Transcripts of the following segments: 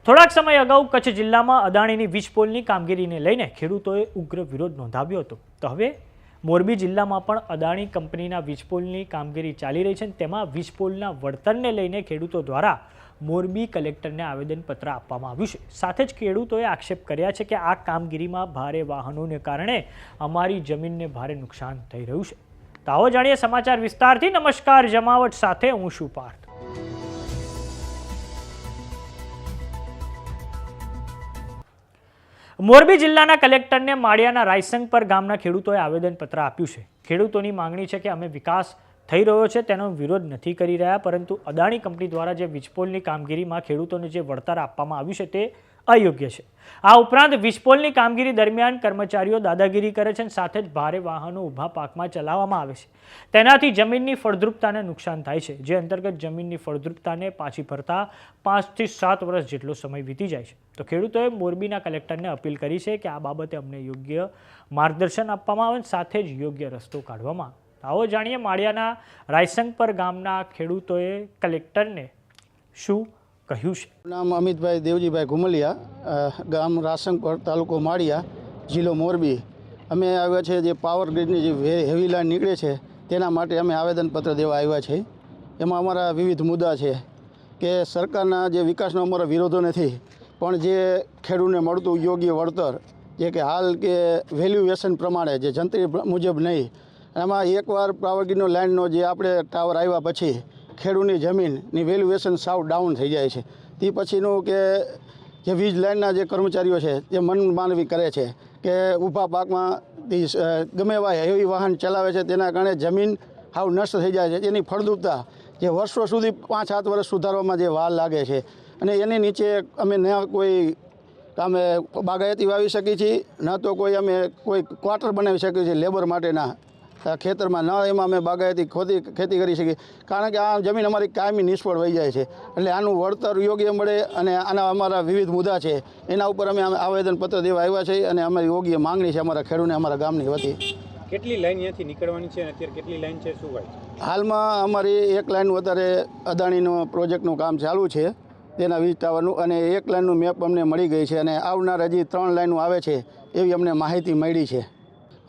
થોડાક સમય અગાઉ કચ્છ જિલ્લામાં અદાણીની વીજ પોલની કામગીરીને લઈને ખેડૂતોએ ઉગ્ર વિરોધ નોંધાવ્યો હતો. તો હવે મોરબી જિલ્લામાં પણ અદાણી કંપનીના વીજ પોલની કામગીરી ચાલી રહી છે. તેમાં વીજ પોલના વળતરને લઈને ખેડૂતો દ્વારા મોરબી કલેક્ટરને આવેદનપત્ર આપવામાં આવ્યું છે. સાથે જ ખેડૂતોએ આક્ષેપ કર્યા છે કે આ કામગીરીમાં ભારે વાહનોને કારણે અમારી જમીનને ભારે નુકસાન થઈ રહ્યું છે. તો આવો જાણીએ સમાચાર વિસ્તારથી. નમસ્કાર, જમાવટ સાથે હું છું પાર્થ. મોરબી જિલ્લાના કલેક્ટરને માળિયાના રાયસંગપર ગામના ખેડૂતોએ આવેદનપત્ર આપ્યું છે. ખેડૂતોની માંગણી છે કે અમે વિકાસ થઈ રહ્યો છે તેનો વિરોધ નથી કરી રહ્યા, પરંતુ અદાણી કંપની દ્વારા જે વીજપોલની કામગીરીમાં ખેડૂતોને જે વળતર આપવામાં આવ્યું છે તે અયોગ્ય છે. આ ઉપરાંત વીજપોલની કામગીરી દરમિયાન કર્મચારીઓ દાદાગીરી કરે છે અને સાથે જ ભારે વાહનો ઊભા પાકમાં ચલાવવામાં આવે છે. તેનાથી જમીનની ફળદ્રુપતાને નુકસાન થાય છે, જે અંતર્ગત જમીનની ફળદ્રુપતાને પાછી ફરતા 5 થી 7 વર્ષ જેટલો સમય વીતી જાય છે. તો ખેડૂતોએ મોરબીના કલેક્ટરને અપીલ કરી છે કે આ બાબતે અમને યોગ્ય માર્ગદર્શન આપવામાં આવે, સાથે જ યોગ્ય રસ્તો કાઢવામાં આવે. આવો જાણીએ માળિયાના રાયસંગપર ગામના ખેડૂતોએ કલેક્ટરને શું કહ્યું છે. નામ અમિતભાઈ દેવજીભાઈ ઘુમલિયા, ગામ રાયસંગપર, તાલુકો માળિયા, જિલ્લો મોરબી. અમે આવ્યા છે જે પાવર ગ્રીડની જે હેવી લાઈન નીકળે છે તેના માટે અમે આવેદનપત્ર દેવા આવ્યા છે. એમાં અમારા વિવિધ મુદ્દા છે કે સરકારના જે વિકાસનો અમારો વિરોધો નથી, પણ જે ખેડૂતને મળતું યોગ્ય વળતર, જે કે હાલ કે વેલ્યુએશન પ્રમાણે જે જંત્રી મુજબ નહીં, એમાં એકવાર પાવર ગ્રીડનો લાઇનનો જે આપણે ટાવર આવ્યા પછી ખેડૂતની જમીનની વેલ્યુએશન સાવ ડાઉન થઈ જાય છે. તે પછીનું કે જે વીજ લાઇનના જે કર્મચારીઓ છે તે મનમાનવી કરે છે કે ઊભા પાકમાં ગમે એવા હેવી વાહન ચલાવે છે, તેના કારણે જમીન સાવ નષ્ટ થઈ જાય છે. એની ફળદ્રુપતા જે વર્ષો સુધી 5-7 વર્ષ સુધારવામાં જે વાર લાગે છે, અને એની નીચે અમે ન કોઈ અમે બાગાયતી વાવી શકીએ છીએ, ન તો કોઈ અમે કોઈ ક્વાર્ટર બનાવી શકીએ છીએ લેબર માટેના ખેતરમાં, ન એમાં અમે બાગાયતી ખેતી કરી શકીએ, કારણ કે આ જમીન અમારી કાયમી નિષ્ફળ વહી જાય છે. એટલે આનું વળતર યોગ્ય મળે, અને આના અમારા વિવિધ મુદ્દા છે, એના ઉપર અમે આવેદનપત્ર દેવા આવ્યા છે, અને અમારી યોગ્ય માંગણી છે અમારા ખેડૂતને અમારા ગામની વતી. કેટલી લાઈન અહીંયાથી નીકળવાની છે અને અત્યારે કેટલી લાઈન છે, શું હોય? હાલમાં અમારી એક લાઈન વધારે અદાણીનો પ્રોજેક્ટનું કામ ચાલુ છે, તેના વીજ ટાવરનું, અને એક લાઈનનું મેપ અમને મળી ગઈ છે, અને આવનાર હજી 3 લાઈનો આવે છે એવી અમને માહિતી મળી છે.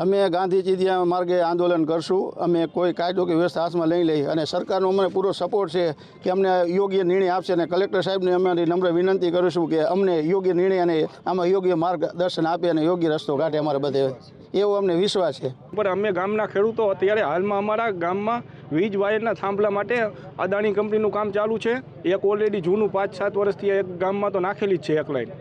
અમે ગાંધી ચીધિયા માર્ગે આંદોલન કરશું. અમે કોઈ કાયદો કે વ્યવસ્થા હાથમાં લઈ લઈ, અને સરકારનો અમને પૂરો સપોર્ટ છે કે અમને યોગ્ય નિર્ણય આપશે, અને કલેક્ટર સાહેબને અમારી નમ્ર વિનંતી કરીશું કે અમને યોગ્ય નિર્ણય અને આમાં યોગ્ય માર્ગદર્શન આપે અને યોગ્ય રસ્તો કાઢે અમારે બધે, એવો અમને વિશ્વાસ છે. પણ અમે ગામના ખેડૂતો અત્યારે હાલમાં અમારા ગામમાં વીજ વાયરના થાંભલા માટે અદાણી કંપનીનું કામ ચાલુ છે. એક ઓલરેડી જૂનું 5-7 વર્ષથી એક ગામમાં તો નાખેલી જ છે એક લાઈન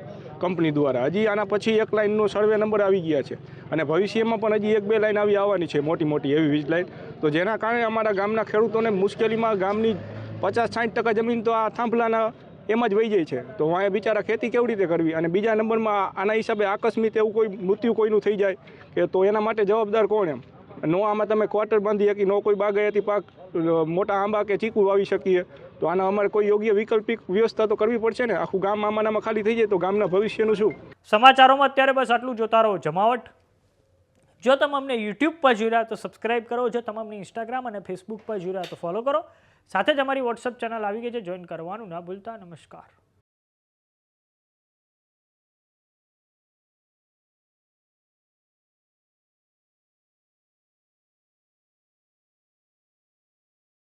કંપની દ્વારા. હજી આના પછી એક લાઈનનો સર્વે નંબર આવી ગયા છે, અને ભવિષ્યમાં પણ હજી 1-2 લાઈન આવવાની છે, મોટી મોટી એવી વીજ લાઈન. તો જેના કારણે અમારા ગામના ખેડૂતોને મુશ્કેલીમાં, ગામની 50-60% જમીન તો આ થાંભલાના એમ જ વહી જાય છે. તો અહીંયા બિચારા ખેતી કેવી રીતે કરવી? અને બીજા નંબરમાં આના હિસાબે આકસ્મિક એવું કોઈ મૃત્યુ કોઈનું થઈ જાય કે તો એના માટે જવાબદાર કોણ? એમ નો આમાં તમે ક્વાર્ટર બાંધી શકી, નો કોઈ બાગાયતી પાક મોટા આંબા કે ચીકુ વાવી શકીએ. તો આના અમારે કોઈ યોગ્ય વૈકલ્પિક વ્યવસ્થા તો કરવી પડશે ને. આખું ગામ આમાંનામાં ખાલી થઈ જાય તો ગામના ભવિષ્યનું શું? સમાચારોમાં અત્યારે બસ આટલું. જોતા રહો જમાવટ. જો તમે અમને યુટ્યુબ પર જોઈ રહ્યા તો સબસ્ક્રાઇબ કરો. જો તમે અમને ઇન્સ્ટાગ્રામ અને ફેસબુક પર જોઈ રહ્યા તો ફોલો કરો. સાથે જ અમારી વોટ્સઅપ ચેનલ આવી ગઈ છે, જોઈન કરવાનું ના ભૂલતા. નમસ્કાર.